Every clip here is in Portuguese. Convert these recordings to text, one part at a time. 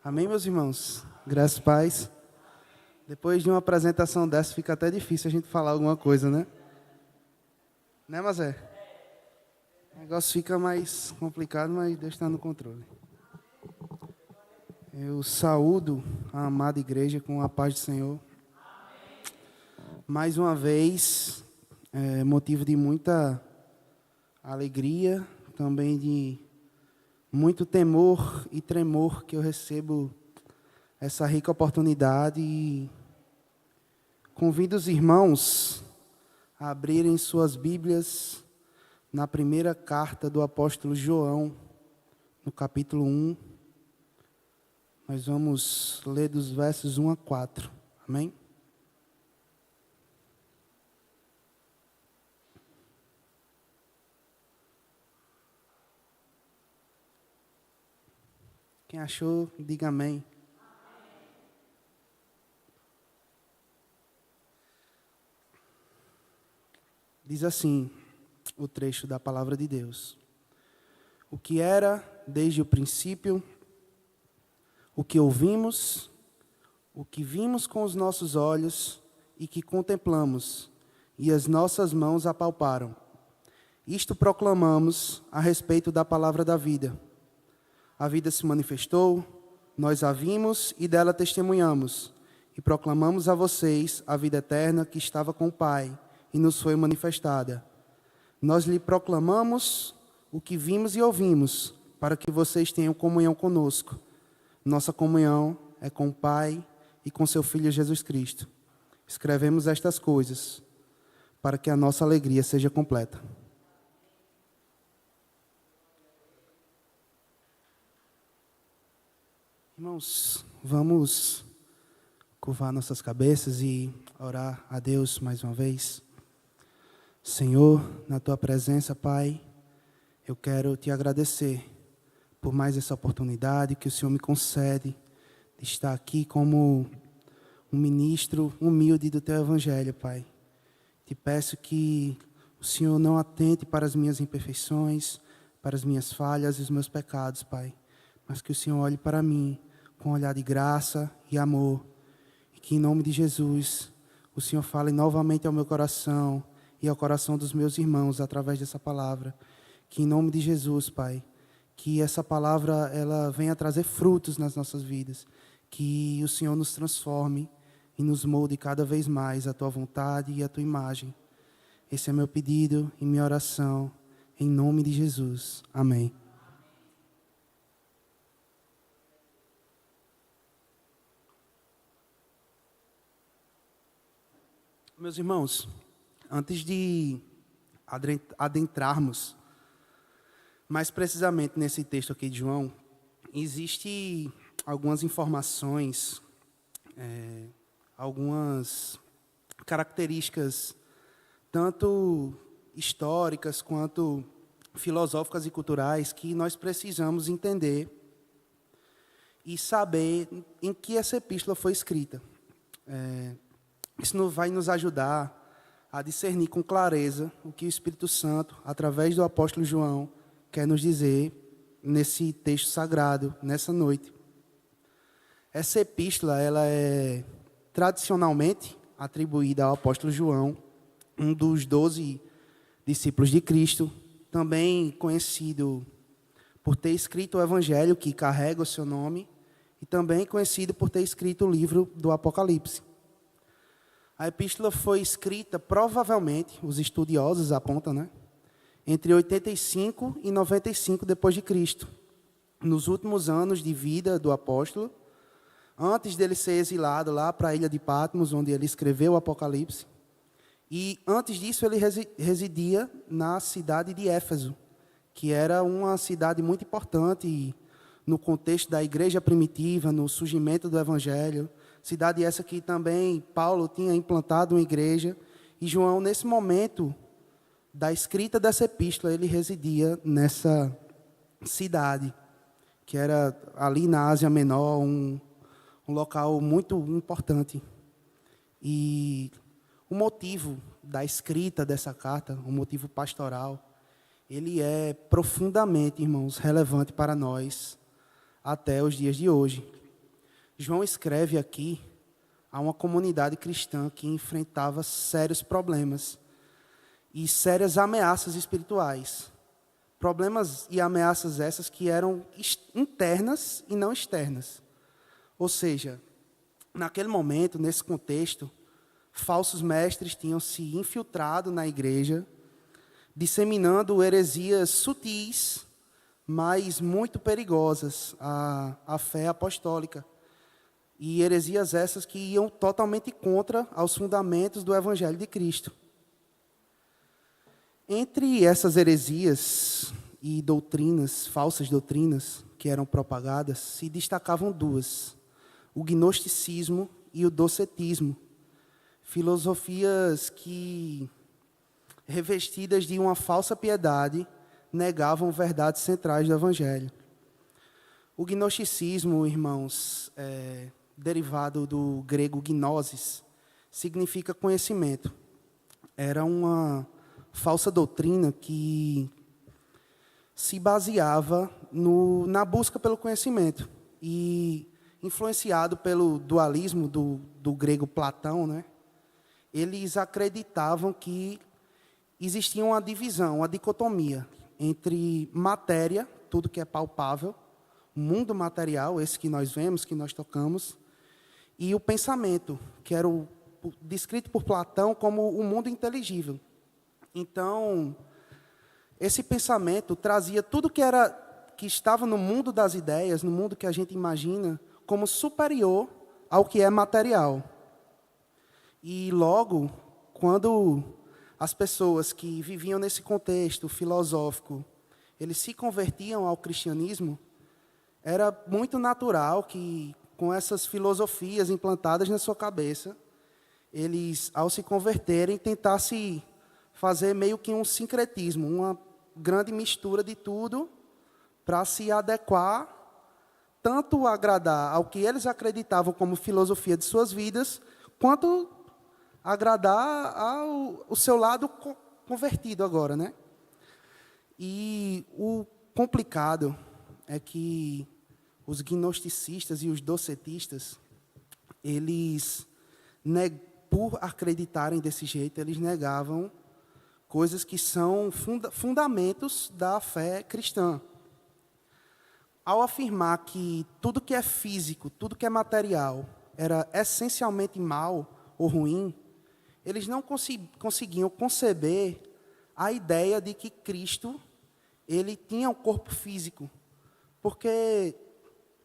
Amém, meus irmãos? Graças e paz. Depois de uma apresentação dessa, fica até difícil a gente falar alguma coisa, né? Né, Mazé? O negócio fica mais complicado, mas Deus está no controle. Eu saúdo a amada igreja com a paz do Senhor. Mais uma vez, motivo de muita alegria, também de muito temor e tremor que eu recebo essa rica oportunidade e convido os irmãos a abrirem suas Bíblias na primeira carta do apóstolo João, no capítulo 1. Nós vamos ler dos versos 1 a 4. Amém? Quem achou, diga amém. Diz assim o trecho da palavra de Deus: o que era desde o princípio, o que ouvimos, o que vimos com os nossos olhos e que contemplamos, e as nossas mãos apalparam. Isto proclamamos a respeito da palavra da vida. A vida se manifestou, nós a vimos e dela testemunhamos, e proclamamos a vocês a vida eterna que estava com o Pai e nos foi manifestada. Nós lhe proclamamos o que vimos e ouvimos, para que vocês tenham comunhão conosco. Nossa comunhão é com o Pai e com seu Filho Jesus Cristo. Escrevemos estas coisas para que a nossa alegria seja completa. Irmãos, vamos curvar nossas cabeças e orar a Deus mais uma vez. Senhor, na Tua presença, Pai, eu quero Te agradecer por mais essa oportunidade que o Senhor me concede de estar aqui como um ministro humilde do Teu Evangelho, Pai. Te peço que o Senhor não atente para as minhas imperfeições, para as minhas falhas e os meus pecados, Pai, mas que o Senhor olhe para mim com um olhar de graça e amor, e que em nome de Jesus o Senhor fale novamente ao meu coração e ao coração dos meus irmãos através dessa palavra. Que em nome de Jesus, Pai, que essa palavra ela venha trazer frutos nas nossas vidas, que o Senhor nos transforme e nos molde cada vez mais a Tua vontade e a Tua imagem. Esse é meu pedido e minha oração, em nome de Jesus. Amém. Meus irmãos, antes de adentrarmos mais precisamente nesse texto aqui de João, existe algumas informações, algumas características, tanto históricas quanto filosóficas e culturais, que nós precisamos entender e saber em que essa epístola foi escrita. Isso vai nos ajudar a discernir com clareza o que o Espírito Santo, através do apóstolo João, quer nos dizer nesse texto sagrado, nessa noite. Essa epístola ela é tradicionalmente atribuída ao apóstolo João, um dos 12 discípulos de Cristo, também conhecido por ter escrito o Evangelho, que carrega o seu nome, e também conhecido por ter escrito o livro do Apocalipse. A epístola foi escrita, provavelmente, os estudiosos apontam, né, entre 85 e 95 depois de Cristo, nos últimos anos de vida do apóstolo, antes dele ser exilado lá para a ilha de Patmos, onde ele escreveu o Apocalipse. E antes disso ele residia na cidade de Éfeso, que era uma cidade muito importante no contexto da igreja primitiva, no surgimento do Evangelho. Cidade essa que também Paulo tinha implantado uma igreja. E João, nesse momento da escrita dessa epístola, ele residia nessa cidade, que era ali na Ásia Menor, um local muito importante. E o motivo da escrita dessa carta, o motivo pastoral, ele é profundamente, irmãos, relevante para nós até os dias de hoje. João escreve aqui a uma comunidade cristã que enfrentava sérios problemas e sérias ameaças espirituais. Problemas e ameaças essas que eram internas e não externas. Ou seja, naquele momento, nesse contexto, falsos mestres tinham se infiltrado na igreja, disseminando heresias sutis, mas muito perigosas à fé apostólica. E heresias essas que iam totalmente contra aos fundamentos do Evangelho de Cristo. Entre essas heresias e doutrinas, falsas doutrinas, que eram propagadas, se destacavam duas: o gnosticismo e o docetismo. Filosofias que, revestidas de uma falsa piedade, negavam verdades centrais do Evangelho. O gnosticismo, irmãos, derivado do grego gnosis, significa conhecimento. Era uma falsa doutrina que se baseava na busca pelo conhecimento. E, influenciado pelo dualismo do grego Platão, né, eles acreditavam que existia uma divisão, uma dicotomia entre matéria, tudo que é palpável, o mundo material, esse que nós vemos, que nós tocamos, e o pensamento, que era descrito por Platão como o mundo inteligível. Então, esse pensamento trazia tudo que estava no mundo das ideias, no mundo que a gente imagina, como superior ao que é material. E logo, quando as pessoas que viviam nesse contexto filosófico, eles se convertiam ao cristianismo, era muito natural que, com essas filosofias implantadas na sua cabeça, eles, ao se converterem, tentassem fazer meio que um sincretismo, uma grande mistura de tudo, para se adequar, tanto agradar ao que eles acreditavam como filosofia de suas vidas, quanto agradar ao seu lado convertido agora, né? E o complicado é que os gnosticistas e os docetistas, eles, por acreditarem desse jeito, eles negavam coisas que são fundamentos da fé cristã. Ao afirmar que tudo que é físico, tudo que é material, era essencialmente mal ou ruim, eles não conseguiam conceber a ideia de que Cristo, ele tinha um corpo físico. Porque,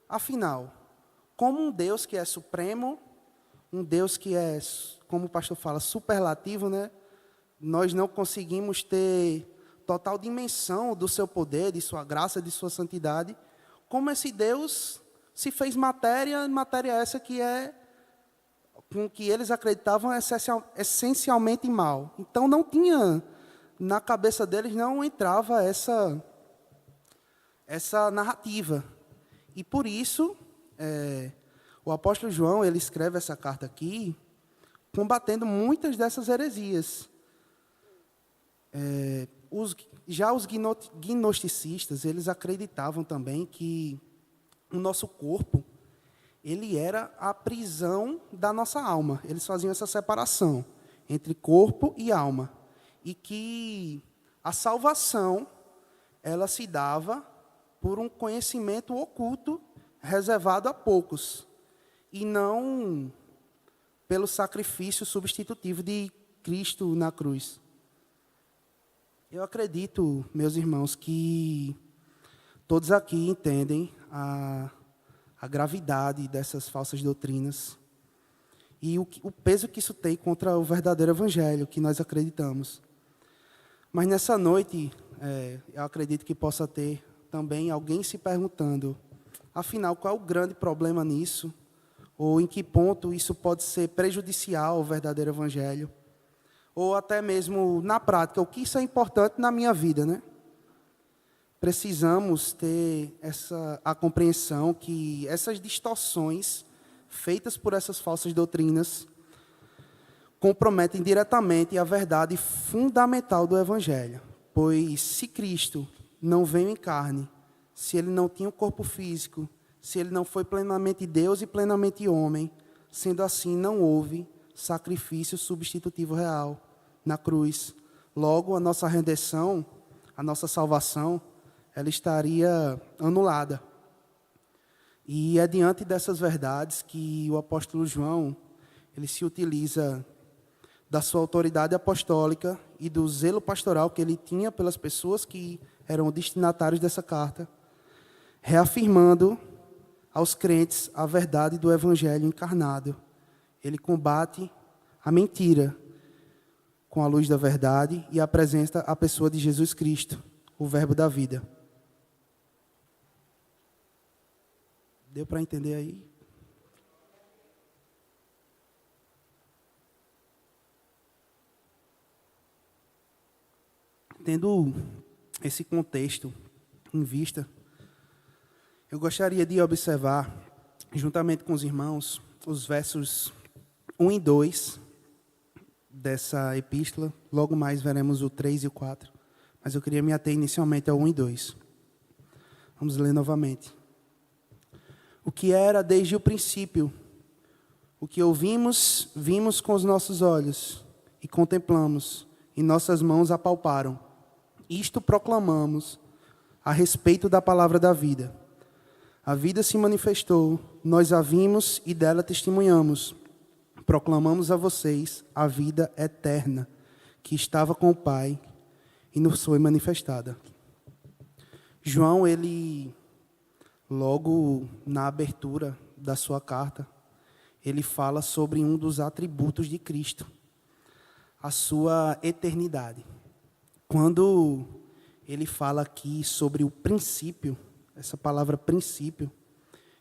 afinal, como um Deus que é supremo, um Deus que é, como o pastor fala, superlativo, né? Nós não conseguimos ter total dimensão do seu poder, de sua graça, de sua santidade. Como esse Deus se fez matéria essa que é, com que eles acreditavam, essencialmente mal. Então, não tinha, na cabeça deles, não entrava essa narrativa. E por isso, o apóstolo João, ele escreve essa carta aqui, combatendo muitas dessas heresias. Já os gnosticistas, eles acreditavam também que o nosso corpo, ele era a prisão da nossa alma. Eles faziam essa separação entre corpo e alma. E que a salvação, ela se dava por um conhecimento oculto, reservado a poucos, e não pelo sacrifício substitutivo de Cristo na cruz. Eu acredito, meus irmãos, que todos aqui entendem a gravidade dessas falsas doutrinas e o peso que isso tem contra o verdadeiro evangelho que nós acreditamos. Mas nessa noite, eu acredito que possa ter também alguém se perguntando, afinal, qual é o grande problema nisso? Ou em que ponto isso pode ser prejudicial ao verdadeiro evangelho? Ou até mesmo, na prática, o que isso é importante na minha vida, né? Precisamos ter a compreensão que essas distorções feitas por essas falsas doutrinas comprometem diretamente a verdade fundamental do evangelho. Pois se Cristo não veio em carne, se ele não tinha um corpo físico, se ele não foi plenamente Deus e plenamente homem, sendo assim, não houve sacrifício substitutivo real na cruz. Logo, a nossa redenção, a nossa salvação, ela estaria anulada. E é diante dessas verdades que o apóstolo João, ele se utiliza da sua autoridade apostólica e do zelo pastoral que ele tinha pelas pessoas que eram destinatários dessa carta, reafirmando aos crentes a verdade do evangelho encarnado. Ele combate a mentira com a luz da verdade e apresenta a pessoa de Jesus Cristo, o verbo da vida. Deu para entender aí? Tendo esse contexto em vista, eu gostaria de observar, juntamente com os irmãos, os versos 1 e 2 dessa epístola. Logo mais veremos o 3 e o 4. Mas eu queria me ater inicialmente ao 1 e 2. Vamos ler novamente. O que era desde o princípio, o que ouvimos, vimos com os nossos olhos e contemplamos, e nossas mãos apalparam. Isto proclamamos a respeito da palavra da vida. A vida se manifestou, nós a vimos e dela testemunhamos. Proclamamos a vocês a vida eterna, que estava com o Pai e nos foi manifestada. João, ele, logo na abertura da sua carta, ele fala sobre um dos atributos de Cristo, a sua eternidade. Quando ele fala aqui sobre o princípio, essa palavra princípio,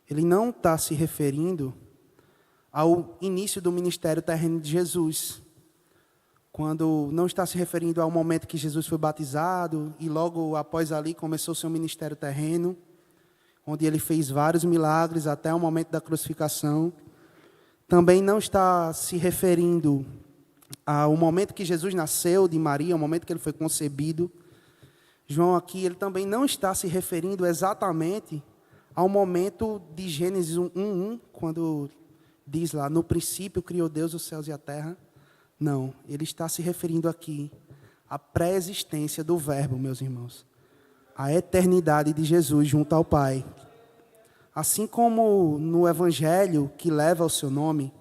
ele não está se referindo ao início do ministério terreno de Jesus. Quando não está se referindo ao momento que Jesus foi batizado e logo após ali começou seu ministério terreno, onde ele fez vários milagres até o momento da crucificação. Também não está se referindo ao momento que Jesus nasceu de Maria, ao momento que ele foi concebido. João aqui, ele também não está se referindo exatamente ao momento de Gênesis 1:1, quando diz lá, no princípio criou Deus os céus e a terra. Não, ele está se referindo aqui à pré-existência do verbo, meus irmãos. A eternidade de Jesus junto ao Pai. Assim como no evangelho que leva ao seu nome,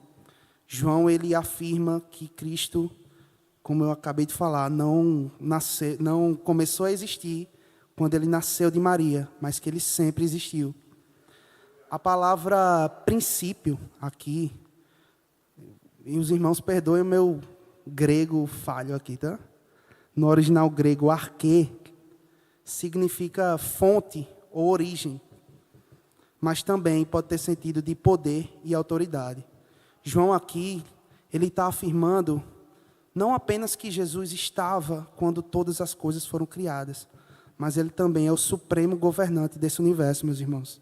João, ele afirma que Cristo, como eu acabei de falar, não começou a existir quando ele nasceu de Maria, mas que ele sempre existiu. A palavra princípio aqui, e os irmãos perdoem o meu grego falho aqui, tá? No original grego, arquê, significa fonte ou origem, mas também pode ter sentido de poder e autoridade. João aqui, ele está afirmando não apenas que Jesus estava quando todas as coisas foram criadas, mas ele também é o supremo governante desse universo, meus irmãos.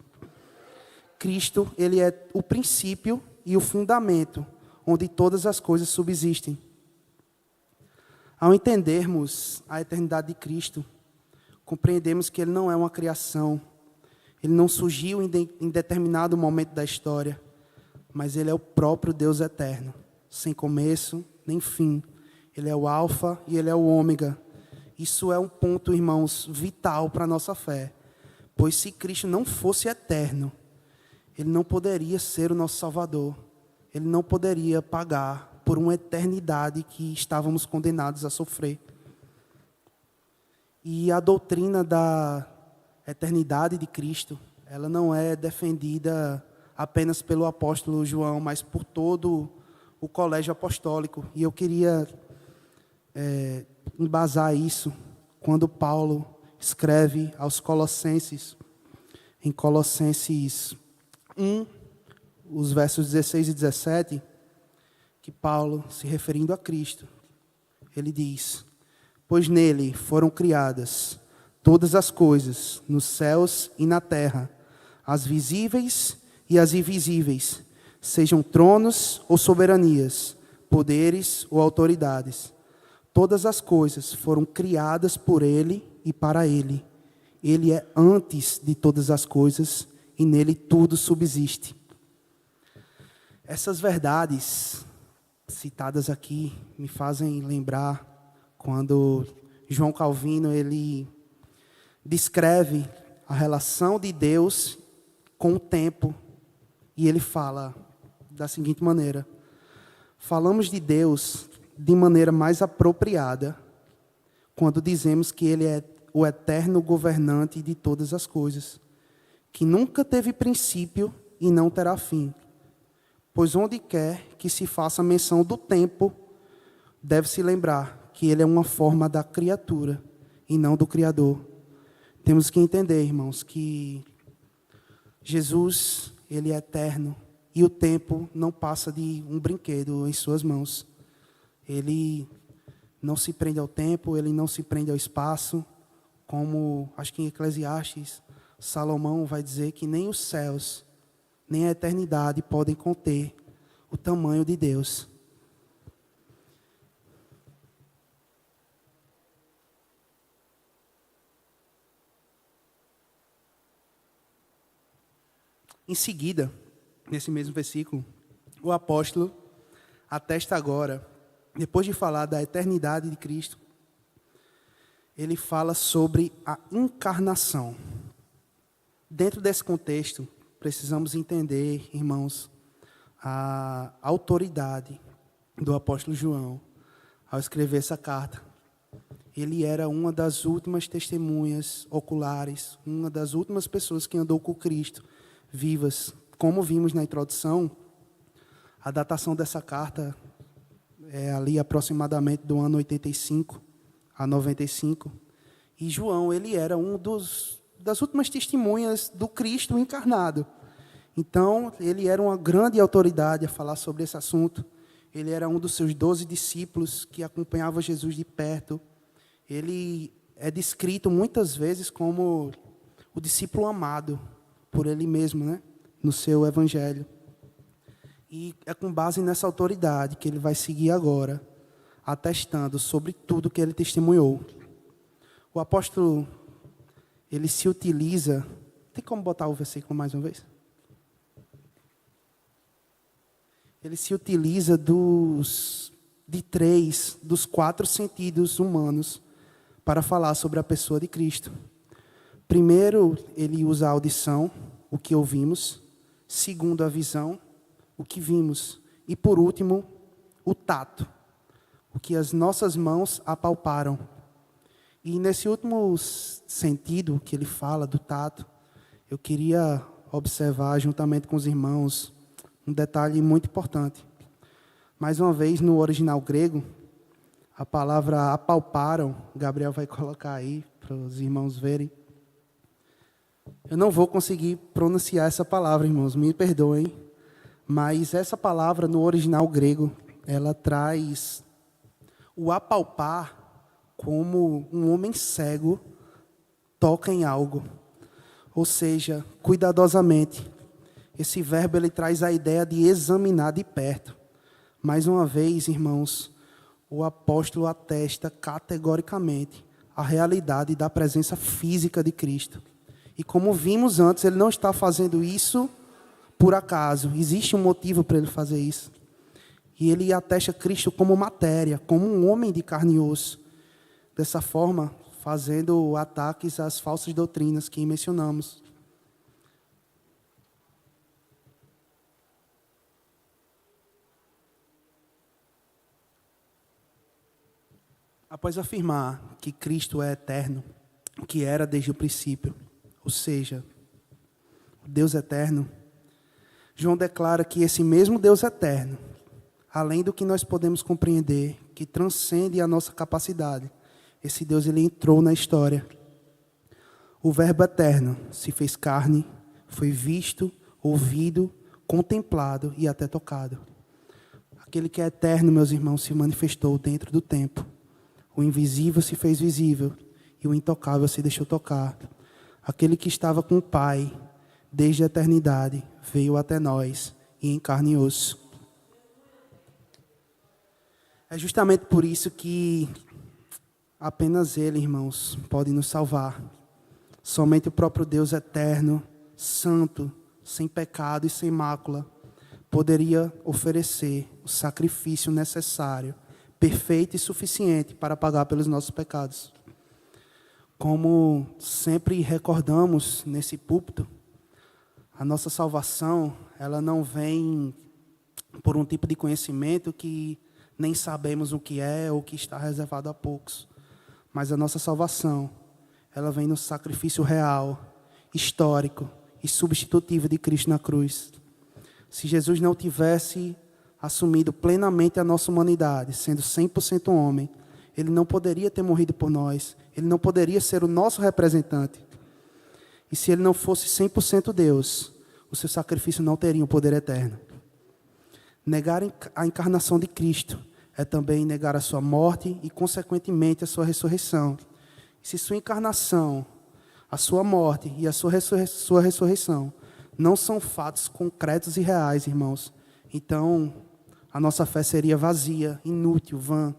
Cristo, ele é o princípio e o fundamento onde todas as coisas subsistem. Ao entendermos a eternidade de Cristo, compreendemos que ele não é uma criação, ele não surgiu em determinado momento da história, mas ele é o próprio Deus eterno, sem começo nem fim. Ele é o alfa e ele é o ômega. Isso é um ponto, irmãos, vital para a nossa fé. Pois se Cristo não fosse eterno, ele não poderia ser o nosso Salvador. Ele não poderia pagar por uma eternidade que estávamos condenados a sofrer. E a doutrina da eternidade de Cristo, ela não é defendida apenas pelo apóstolo João, mas por todo o colégio apostólico. E eu queria embasar isso quando Paulo escreve aos Colossenses, em Colossenses 1, os versos 16 e 17, que Paulo, se referindo a Cristo, ele diz: pois nele foram criadas todas as coisas, nos céus e na terra, as visíveis e as invisíveis, sejam tronos ou soberanias, poderes ou autoridades. Todas as coisas foram criadas por ele e para ele. Ele é antes de todas as coisas e nele tudo subsiste. Essas verdades citadas aqui me fazem lembrar quando João Calvino ele descreve a relação de Deus com o tempo, e ele fala da seguinte maneira: falamos de Deus de maneira mais apropriada quando dizemos que Ele é o eterno governante de todas as coisas, que nunca teve princípio e não terá fim. Pois onde quer que se faça menção do tempo, deve-se lembrar que Ele é uma forma da criatura e não do Criador. Temos que entender, irmãos, que Jesus, Ele é eterno e o tempo não passa de um brinquedo em suas mãos. Ele não se prende ao tempo, Ele não se prende ao espaço, como acho que em Eclesiastes, Salomão vai dizer que nem os céus, nem a eternidade podem conter o tamanho de Deus. Em seguida, nesse mesmo versículo, o apóstolo atesta agora, depois de falar da eternidade de Cristo, ele fala sobre a encarnação. Dentro desse contexto, precisamos entender, irmãos, a autoridade do apóstolo João ao escrever essa carta. Ele era uma das últimas testemunhas oculares, uma das últimas pessoas que andou com Cristo, vivas. Como vimos na introdução, a datação dessa carta é ali aproximadamente do ano 85 a 95. E João, ele era das últimas testemunhas do Cristo encarnado. Então, ele era uma grande autoridade a falar sobre esse assunto. Ele era um dos seus 12 discípulos que acompanhava Jesus de perto. Ele é descrito muitas vezes como o discípulo amado por ele mesmo, né? No seu evangelho. E é com base nessa autoridade que ele vai seguir agora, atestando sobre tudo que ele testemunhou. O apóstolo, ele se utiliza... Tem como botar o versículo mais uma vez? Ele se utiliza de 3 dos 4 sentidos humanos para falar sobre a pessoa de Cristo. Primeiro, ele usa a audição, o que ouvimos. Segundo, a visão, o que vimos. E por último, o tato, o que as nossas mãos apalparam. E nesse último sentido que ele fala do tato, eu queria observar juntamente com os irmãos um detalhe muito importante. Mais uma vez, no original grego, a palavra apalparam, Gabriel vai colocar aí para os irmãos verem. Eu não vou conseguir pronunciar essa palavra, irmãos, me perdoem. Mas essa palavra no original grego, ela traz o apalpar como um homem cego toca em algo. Ou seja, cuidadosamente. Esse verbo ele traz a ideia de examinar de perto. Mais uma vez, irmãos, o apóstolo atesta categoricamente a realidade da presença física de Cristo. E como vimos antes, ele não está fazendo isso por acaso. Existe um motivo para ele fazer isso. E ele atesta Cristo como matéria, como um homem de carne e osso. Dessa forma, fazendo ataques às falsas doutrinas que mencionamos. Após afirmar que Cristo é eterno, que era desde o princípio, ou seja, o Deus eterno, João declara que esse mesmo Deus eterno, além do que nós podemos compreender, que transcende a nossa capacidade, esse Deus ele entrou na história. O Verbo eterno se fez carne, foi visto, ouvido, contemplado e até tocado. Aquele que é eterno, meus irmãos, se manifestou dentro do tempo. O invisível se fez visível e o intocável se deixou tocar. Aquele que estava com o Pai desde a eternidade veio até nós e em carne e osso. É justamente por isso que apenas Ele, irmãos, pode nos salvar. Somente o próprio Deus eterno santo, sem pecado e sem mácula, poderia oferecer o sacrifício necessário, perfeito e suficiente para pagar pelos nossos pecados. Como sempre recordamos nesse púlpito, a nossa salvação, ela não vem por um tipo de conhecimento que nem sabemos o que é ou que está reservado a poucos. Mas a nossa salvação, ela vem no sacrifício real, histórico e substitutivo de Cristo na cruz. Se Jesus não tivesse assumido plenamente a nossa humanidade, sendo 100% homem, Ele não poderia ter morrido por nós. Ele não poderia ser o nosso representante. E se Ele não fosse 100% Deus, o seu sacrifício não teria um poder eterno. Negar a encarnação de Cristo é também negar a sua morte e, consequentemente, a sua ressurreição. Se sua encarnação, a sua morte e a sua ressurreição não são fatos concretos e reais, irmãos, então a nossa fé seria vazia, inútil, vã,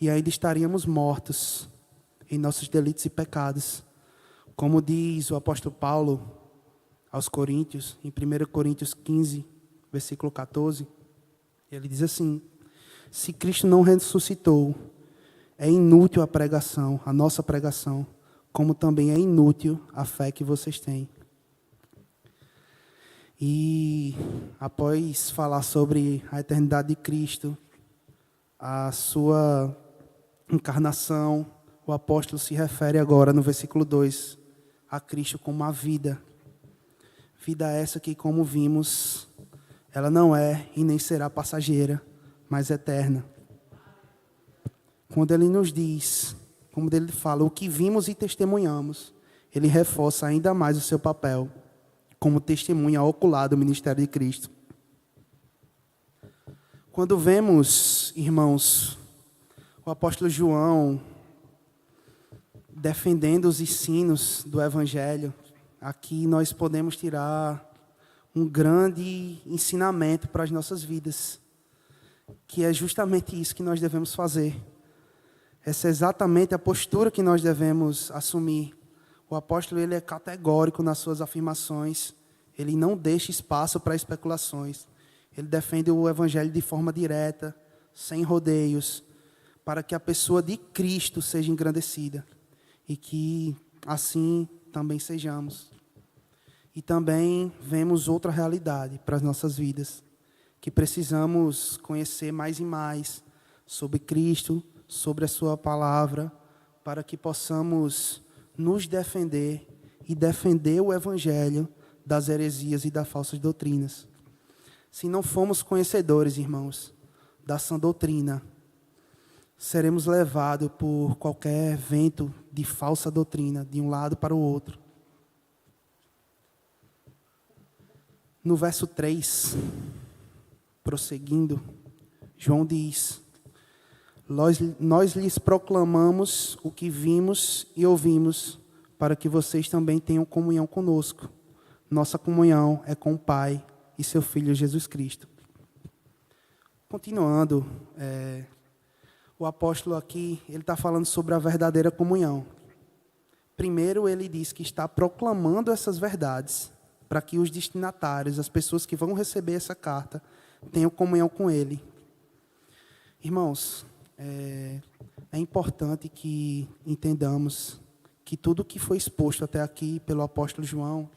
e ainda estaríamos mortos em nossos delitos e pecados. Como diz o apóstolo Paulo aos Coríntios, em 1 Coríntios 15, versículo 14, ele diz assim: se Cristo não ressuscitou, é inútil a pregação, a nossa pregação, como também é inútil a fé que vocês têm. E após falar sobre a eternidade de Cristo, a sua encarnação, o apóstolo se refere agora no versículo 2 a Cristo como a vida. Vida essa que, como vimos, ela não é e nem será passageira, mas eterna. Quando ele nos diz, como ele fala, o que vimos e testemunhamos, ele reforça ainda mais o seu papel como testemunha ocular do ministério de Cristo. Quando vemos, irmãos, o apóstolo João defendendo os ensinos do Evangelho, aqui nós podemos tirar um grande ensinamento para as nossas vidas, que é justamente isso que nós devemos fazer. Essa é exatamente a postura que nós devemos assumir. O apóstolo, ele é categórico nas suas afirmações. Ele não deixa espaço para especulações. Ele defende o Evangelho de forma direta, sem rodeios, para que a pessoa de Cristo seja engrandecida. E que assim também sejamos. E também vemos outra realidade para as nossas vidas, que precisamos conhecer mais e mais sobre Cristo, sobre a sua palavra, para que possamos nos defender e defender o Evangelho das heresias e das falsas doutrinas. Se não formos conhecedores, irmãos, da sã doutrina, seremos levados por qualquer vento de falsa doutrina, de um lado para o outro. No verso 3, prosseguindo, João diz: nós lhes proclamamos o que vimos e ouvimos, para que vocês também tenham comunhão conosco. Nossa comunhão é com o Pai e seu Filho Jesus Cristo. Continuando, o apóstolo aqui, ele está falando sobre a verdadeira comunhão. Primeiro, ele diz que está proclamando essas verdades, para que os destinatários, as pessoas que vão receber essa carta, tenham comunhão com ele. Irmãos, é importante que entendamos que tudo que foi exposto até aqui pelo apóstolo João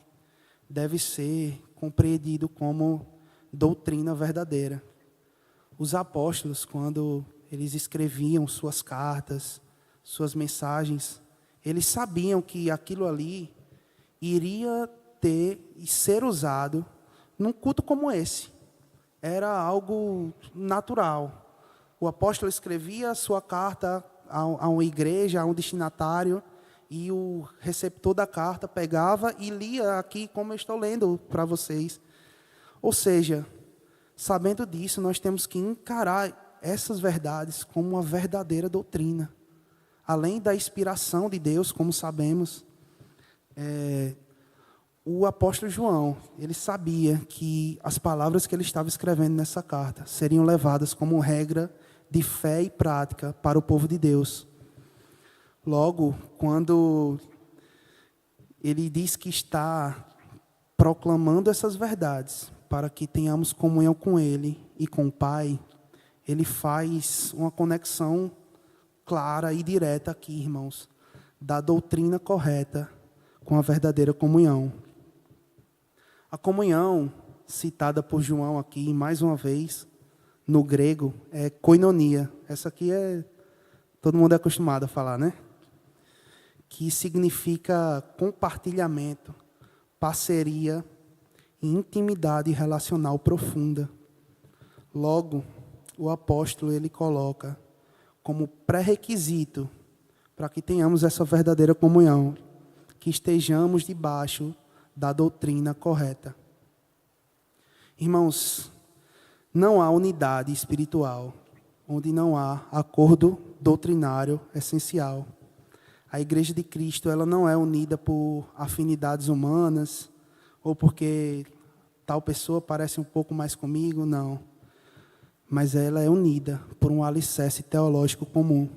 deve ser compreendido como doutrina verdadeira. Os apóstolos, quando eles escreviam suas cartas, suas mensagens, eles sabiam que aquilo ali iria ter e ser usado num culto como esse. Era algo natural. O apóstolo escrevia a sua carta a uma igreja, a um destinatário, e o receptor da carta pegava e lia aqui como eu estou lendo para vocês. Ou seja, sabendo disso, nós temos que encarar essas verdades como uma verdadeira doutrina. Além da inspiração de Deus, como sabemos, o apóstolo João, ele sabia que as palavras que ele estava escrevendo nessa carta seriam levadas como regra de fé e prática para o povo de Deus. Logo, quando ele diz que está proclamando essas verdades para que tenhamos comunhão com Ele e com o Pai, Ele faz uma conexão clara e direta aqui, irmãos, da doutrina correta com a verdadeira comunhão. A comunhão, citada por João aqui, mais uma vez, no grego, é koinonia. Essa aqui todo mundo é acostumado a falar, né? Que significa compartilhamento, parceria e intimidade relacional profunda. Logo, o apóstolo ele coloca como pré-requisito para que tenhamos essa verdadeira comunhão, que estejamos debaixo da doutrina correta. Irmãos, não há unidade espiritual onde não há acordo doutrinário essencial. A Igreja de Cristo ela não é unida por afinidades humanas ou porque tal pessoa parece um pouco mais comigo, não. Mas ela é unida por um alicerce teológico comum.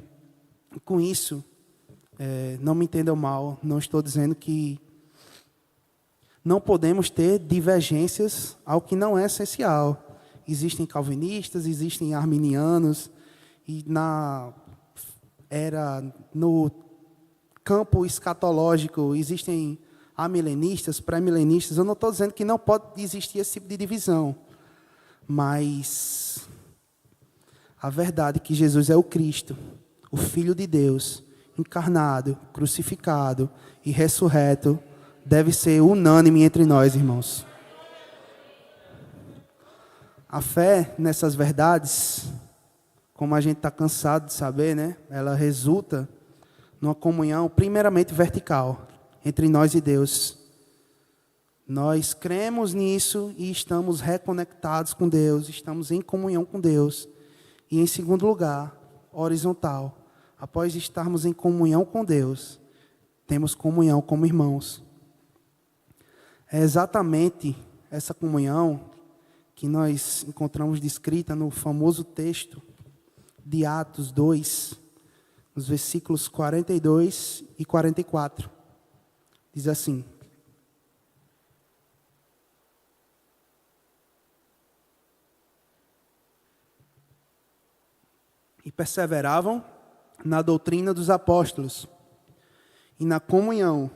Com isso, não me entendam mal, não estou dizendo que não podemos ter divergências ao que não é essencial. Existem calvinistas, existem arminianos, e no campo escatológico existem amilenistas, pré-milenistas. Eu não estou dizendo que não pode existir esse tipo de divisão, mas a verdade é que Jesus é o Cristo, o Filho de Deus, encarnado, crucificado e ressurreto, deve ser unânime entre nós, irmãos. A fé nessas verdades, como a gente está cansado de saber, né? Ela resulta numa comunhão primeiramente vertical entre nós e Deus. Nós cremos nisso e estamos reconectados com Deus, estamos em comunhão com Deus. E em segundo lugar, horizontal. Após estarmos em comunhão com Deus, temos comunhão como irmãos. É exatamente essa comunhão que nós encontramos descrita no famoso texto de Atos 2, nos versículos 42 e 44. Diz assim: e perseveravam na doutrina dos apóstolos, e na comunhão,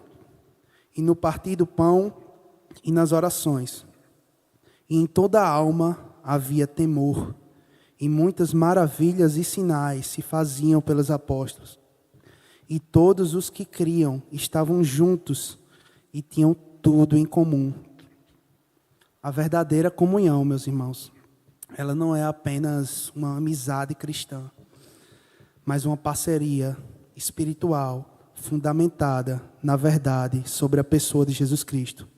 e no partir do pão, e nas orações. E em toda a alma havia temor, e muitas maravilhas e sinais se faziam pelos apóstolos. E todos os que criam estavam juntos e tinham tudo em comum. A verdadeira comunhão, meus irmãos, ela não é apenas uma amizade cristã, mas uma parceria espiritual fundamentada na verdade sobre a pessoa de Jesus Cristo.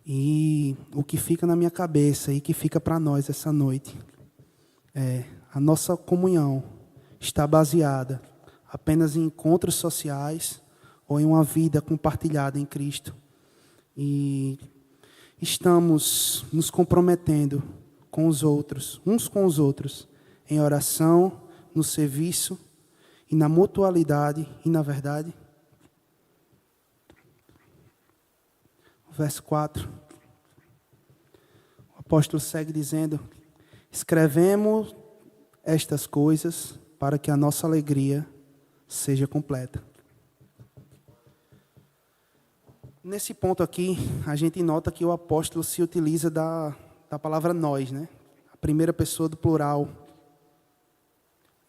E o que fica na minha cabeça e que fica para nós essa noite é: a nossa comunhão está baseada apenas em encontros sociais ou em uma vida compartilhada em Cristo. E estamos nos comprometendo com os outros, uns com os outros, em oração, no serviço e na mutualidade e na verdade. Verso 4. O apóstolo segue dizendo: escrevemos estas coisas para que a nossa alegria seja completa. Nesse ponto aqui, a gente nota que o apóstolo se utiliza da palavra nós, né? A primeira pessoa do plural.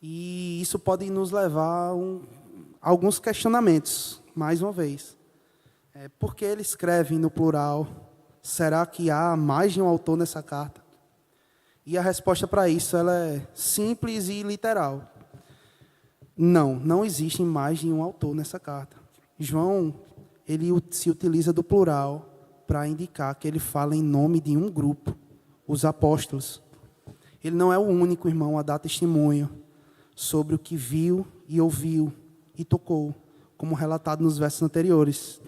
E isso pode nos levar a alguns questionamentos, mais uma vez. Por que ele escreve no plural? Será que há mais de um autor nessa carta? E a resposta para isso ela é simples e literal. Não existe mais de um autor nessa carta. João, ele se utiliza do plural para indicar que ele fala em nome de um grupo, os apóstolos. Ele não é o único irmão a dar testemunho sobre o que viu e ouviu e tocou, como relatado nos versos anteriores.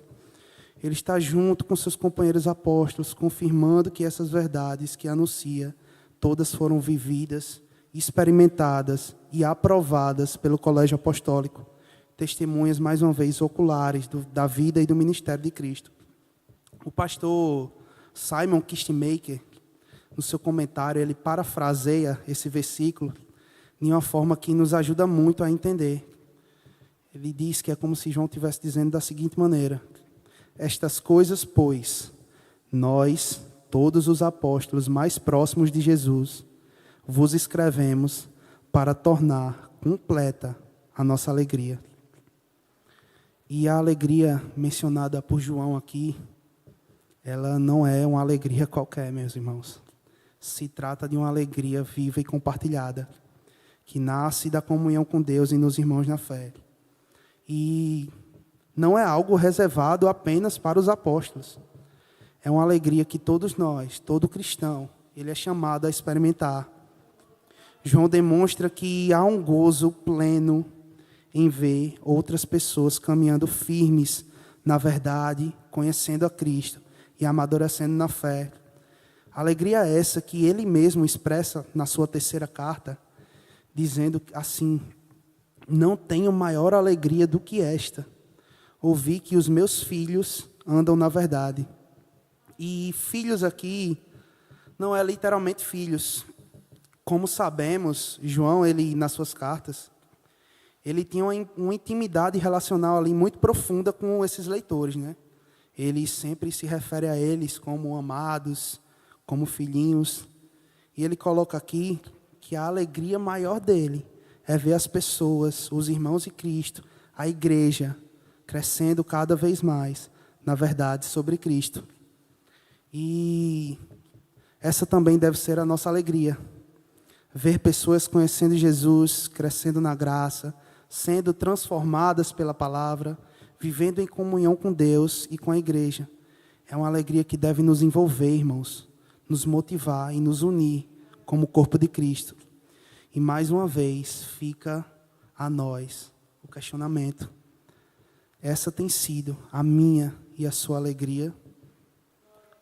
Ele está junto com seus companheiros apóstolos, confirmando que essas verdades que anuncia, todas foram vividas, experimentadas e aprovadas pelo colégio apostólico. Testemunhas, mais uma vez, oculares da vida e do ministério de Cristo. O pastor Simon Kistemaker, no seu comentário, ele parafraseia esse versículo de uma forma que nos ajuda muito a entender. Ele diz que é como se João estivesse dizendo da seguinte maneira: estas coisas, pois, nós, todos os apóstolos mais próximos de Jesus, vos escrevemos para tornar completa a nossa alegria. E a alegria mencionada por João aqui, ela não é uma alegria qualquer, meus irmãos. Se trata de uma alegria viva e compartilhada, que nasce da comunhão com Deus e nos irmãos na fé. E não é algo reservado apenas para os apóstolos. É uma alegria que todos nós, todo cristão, ele é chamado a experimentar. João demonstra que há um gozo pleno em ver outras pessoas caminhando firmes na verdade, conhecendo a Cristo e amadurecendo na fé. Alegria essa que ele mesmo expressa na sua terceira carta, dizendo assim: não tenho maior alegria do que esta, ouvir que os meus filhos andam na verdade. E filhos aqui não é literalmente filhos. Como sabemos, João, ele nas suas cartas, ele tinha uma intimidade relacional ali muito profunda com esses leitores, né? Ele sempre se refere a eles como amados, como filhinhos. E ele coloca aqui que a alegria maior dele é ver as pessoas, os irmãos de Cristo, a igreja, crescendo cada vez mais na verdade sobre Cristo. E essa também deve ser a nossa alegria. Ver pessoas conhecendo Jesus, crescendo na graça, sendo transformadas pela palavra, vivendo em comunhão com Deus e com a igreja. É uma alegria que deve nos envolver, irmãos, nos motivar e nos unir como corpo de Cristo. E mais uma vez fica a nós o questionamento: essa tem sido a minha e a sua alegria?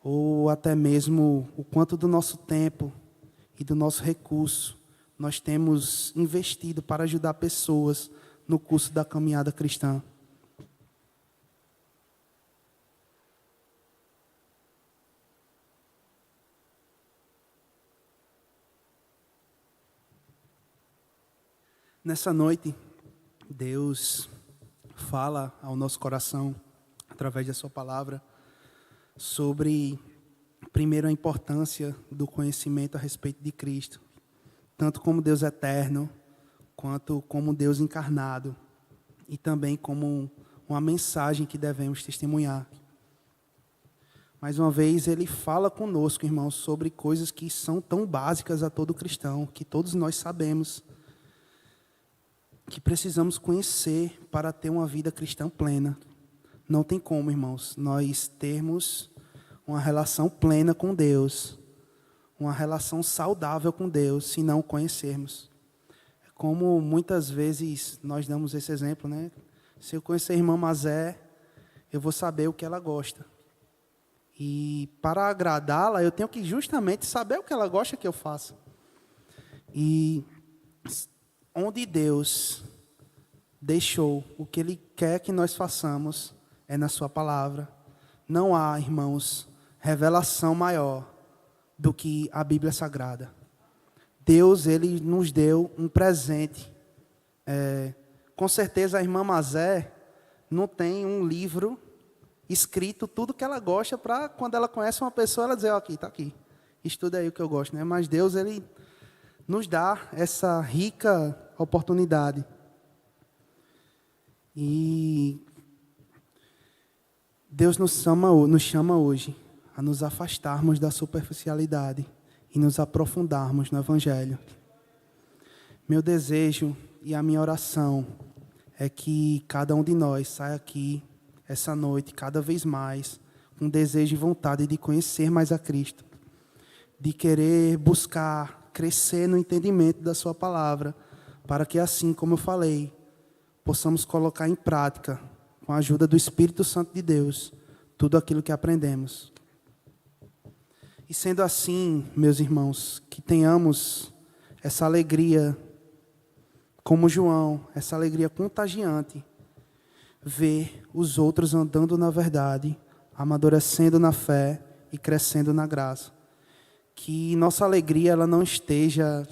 Ou até mesmo o quanto do nosso tempo e do nosso recurso nós temos investido para ajudar pessoas no curso da caminhada cristã? Nessa noite, Deus fala ao nosso coração, através da sua palavra, sobre, primeiro, a importância do conhecimento a respeito de Cristo, tanto como Deus eterno, quanto como Deus encarnado, e também como uma mensagem que devemos testemunhar. Mais uma vez, ele fala conosco, irmãos, sobre coisas que são tão básicas a todo cristão, que todos nós sabemos, que precisamos conhecer para ter uma vida cristã plena. Não tem como, irmãos, nós termos uma relação plena com Deus, uma relação saudável com Deus, se não o conhecermos. Como muitas vezes nós damos esse exemplo, né? Se eu conhecer a irmã Mazé, eu vou saber o que ela gosta. E para agradá-la, eu tenho que justamente saber o que ela gosta que eu faça. E onde Deus deixou o que Ele quer que nós façamos é na sua palavra. Não há, irmãos, revelação maior do que a Bíblia Sagrada. Deus, Ele nos deu um presente. Com certeza a irmã Mazé não tem um livro escrito tudo que ela gosta para quando ela conhece uma pessoa, ela dizer: ó, aqui, está aqui. Estuda aí o que eu gosto, né? Mas Deus, Ele nos dá essa rica oportunidade. E Deus nos chama hoje a nos afastarmos da superficialidade e nos aprofundarmos no Evangelho. Meu desejo e a minha oração é que cada um de nós saia aqui essa noite, cada vez mais, com desejo e vontade de conhecer mais a Cristo, de querer buscar crescer no entendimento da sua palavra, para que assim, como eu falei, possamos colocar em prática, com a ajuda do Espírito Santo de Deus, tudo aquilo que aprendemos. E sendo assim, meus irmãos, que tenhamos essa alegria, como João, essa alegria contagiante, ver os outros andando na verdade, amadurecendo na fé e crescendo na graça. Que nossa alegria ela não esteja,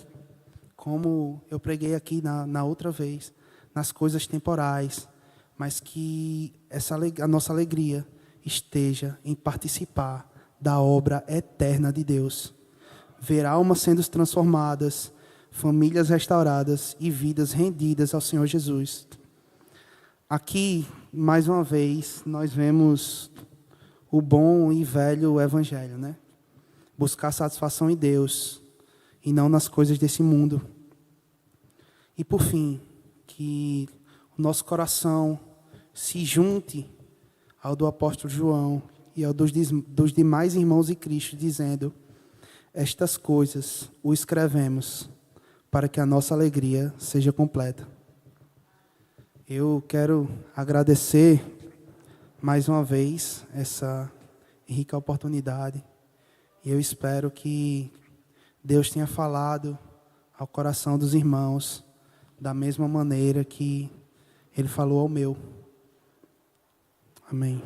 como eu preguei aqui na outra vez, nas coisas temporais, mas que a nossa alegria esteja em participar da obra eterna de Deus. Ver almas sendo transformadas, famílias restauradas e vidas rendidas ao Senhor Jesus. Aqui, mais uma vez, nós vemos o bom e velho evangelho, né? Buscar satisfação em Deus e não nas coisas desse mundo. E por fim, que o nosso coração se junte ao do apóstolo João e ao dos demais irmãos em Cristo, dizendo: estas coisas o escrevemos para que a nossa alegria seja completa. Eu quero agradecer mais uma vez essa rica oportunidade. E eu espero que Deus tenha falado ao coração dos irmãos da mesma maneira que Ele falou ao meu. Amém.